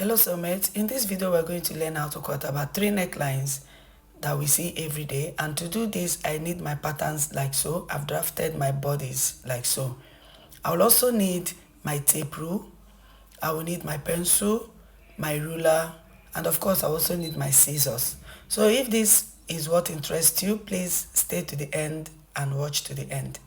Hello soulmates, in this video we're going to learn how to cut about 3 necklines that we see every day, and to do this I need my patterns like so. I've drafted my bodies like so. I will also need my tape rule, I will need my pencil, my ruler, and of course I also need my scissors. So if this is what interests you, please stay to the end and watch to the end.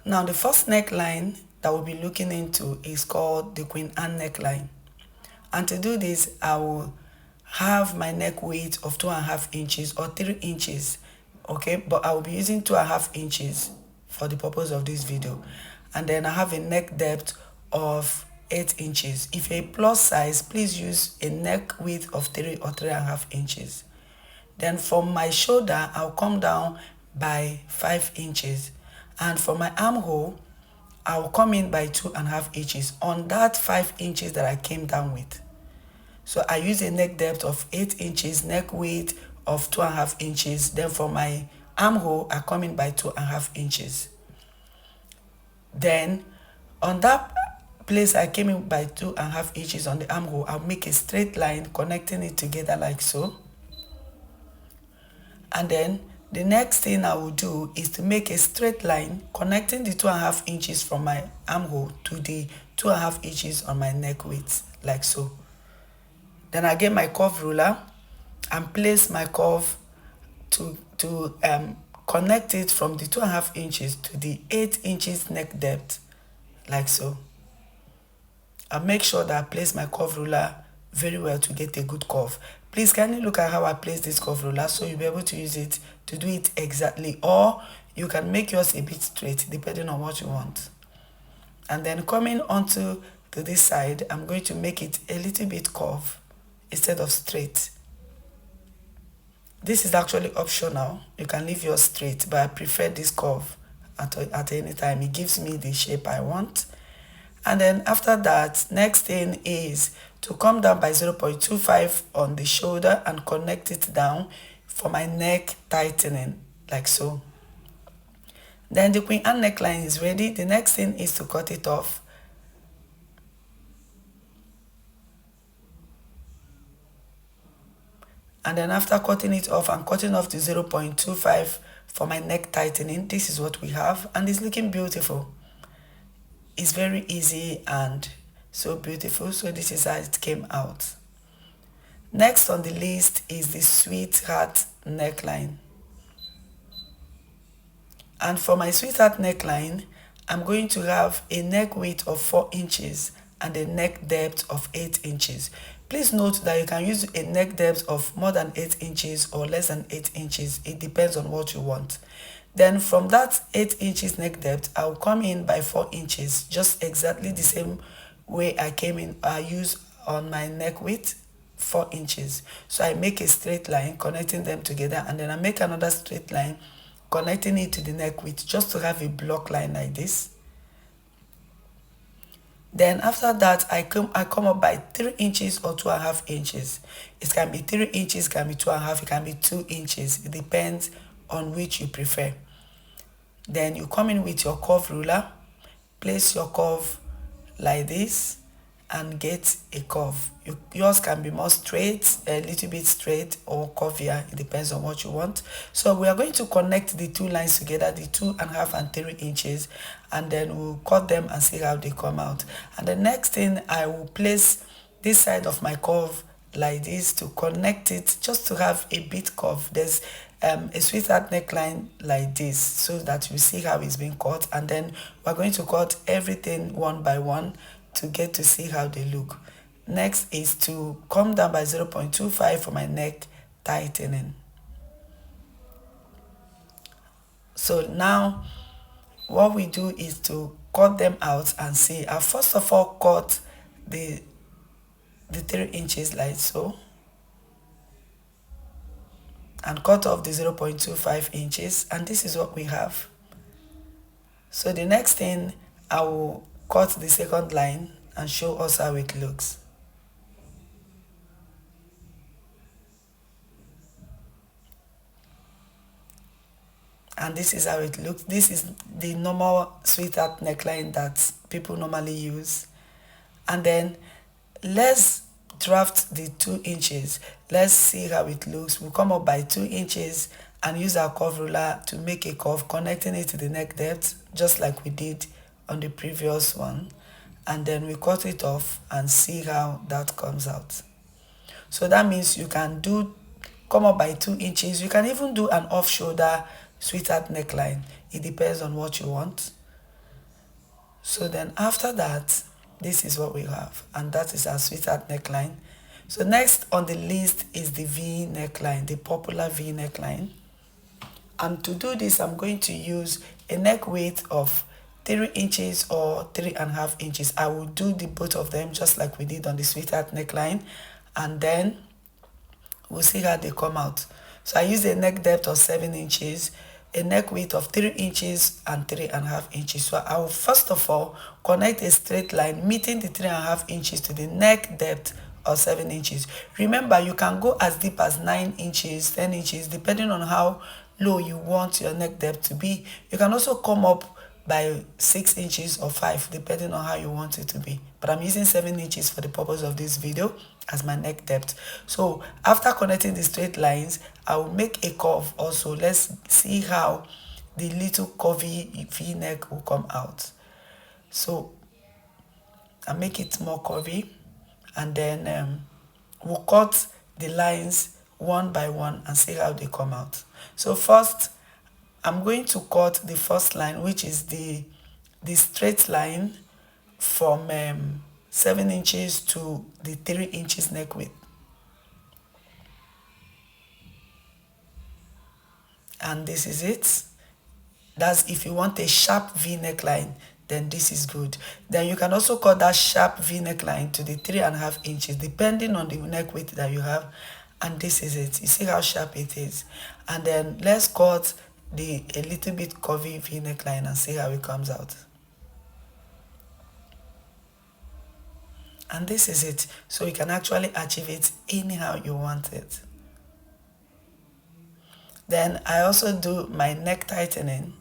Now the first neckline that we'll be looking into is called the Queen Anne neckline. And to do this, I will have my neck weight of 2.5 inches or 3 inches, okay? But I will be using 2.5 inches for the purpose of this video. And then I have a neck depth of 8 inches. If you're a plus size, please use a neck width of 3 or 3.5 inches. Then from my shoulder, I'll come down by 5 inches. And for my armhole, I'll come in by 2.5 inches on that 5 inches that I came down with. So I use a neck depth of 8 inches, neck width of 2.5 inches. Then for my armhole, I come in by 2.5 inches. Then on that place I came in by 2.5 inches on the armhole, I'll make a straight line connecting it together like so. And then the next thing I will do is to make a straight line connecting the 2.5 inches from my armhole to the 2.5 inches on my neck width, like so. Then I get my curve ruler and place my curve to connect it from the 2.5 inches to the 8 inches neck depth, like so. I make sure that I place my curve ruler very well to get a good curve. Please kindly look at how I place this curve ruler so you'll be able to use it to do it exactly, or you can make yours a bit straight depending on what you want. And then coming onto to this side, I'm going to make it a little bit curved instead of straight. This is actually optional. You can leave yours straight, but I prefer this curve at any time. It gives me the shape I want. And then after that, next thing is to come down by 0.25 on the shoulder and connect it down for my neck tightening, like so. Then the Queen Anne neckline is ready. The next thing is to cut it off. And then after cutting it off and cutting off the 0.25 for my neck tightening, this is what we have, and it's looking beautiful. It's very easy and so beautiful. So this is how it came out. Next on the list is the Sweetheart neckline. And for my Sweetheart neckline, I'm going to have a neck width of 4 inches and a neck depth of 8 inches. Please note that you can use a neck depth of more than 8 inches or less than 8 inches. It depends on what you want. Then from that 8 inches neck depth, I'll come in by 4 inches, just exactly the same way I came in. I use on my neck width 4 inches. So I make a straight line connecting them together, and then I make another straight line connecting it to the neck width, just to have a block line like this. Then after that, I come up by 3 inches or 2.5 inches. It can be 3 inches, it can be 2.5, it can be 2 inches. It depends on which you prefer. Then you come in with your curve ruler, place your curve like this and get a curve. Yours can be more straight, a little bit straight, or curvier. It depends on what you want. So we are going to connect the two lines together, the 2.5 and 3 inches, and then we'll cut them and see how they come out. And the next thing, I will place this side of my curve like this to connect it, just to have a bit curve. There's a Sweetheart neckline like this, so that you see how it's being cut, and then we're going to cut everything one by one to get to see how they look. Next is to come down by 0.25 for my neck tightening. So now what we do is to cut them out and see. I first of all cut the 3 inches like so, and cut off the 0.25 inches, and this is what we have. So the next thing, I will cut the second line and show us how it looks. And this is how it looks. This is the normal Sweetheart neckline that people normally use. And then let's draft the 2 inches. Let's see how it looks. We'll come up by 2 inches and use our curve ruler to make a curve, connecting it to the neck depth, just like we did on the previous one. And then we cut it off and see how that comes out. So that means you can come up by 2 inches. You can even do an off shoulder sweetheart neckline. It depends on what you want. So then after that, this is what we have, and that is our sweetheart neckline. So next on the list is the V neckline, the popular V neckline. And to do this, I'm going to use a neck width of 3 inches or 3.5 inches. I will do the both of them just like we did on the sweetheart neckline, and then we'll see how they come out. So I use a neck depth of 7 inches, a neck width of 3 inches and 3.5 inches. So I will first of all connect a straight line meeting the 3.5 inches to the neck depth of 7 inches. Remember, you can go as deep as 9 inches, 10 inches, depending on how low you want your neck depth to be. You can also come up by 6 inches or 5, depending on how you want it to be. But I'm using 7 inches for the purpose of this video as my neck depth. So after connecting the straight lines, I will make a curve also. Let's see how the little curvy V-neck will come out. So I make it more curvy, and then we'll cut the lines one by one and see how they come out. So first, I'm going to cut the first line, which is the straight line from 7 inches to the 3 inches neck width. And this is it. That's if you want a sharp V neckline, then this is good. Then you can also cut that sharp V neckline to the 3.5 inches, depending on the neck width that you have. And this is it. You see how sharp it is. And then let's cut a little bit curvy V neckline and see how it comes out. And this is it. So you can actually achieve it anyhow you want it. Then I also do my neck tightening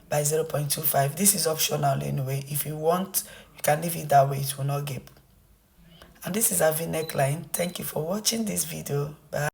by 0.25. This is optional anyway. If you want, you can leave it that way. It will not gape. And this is a V neckline. Thank you for watching this video. Bye.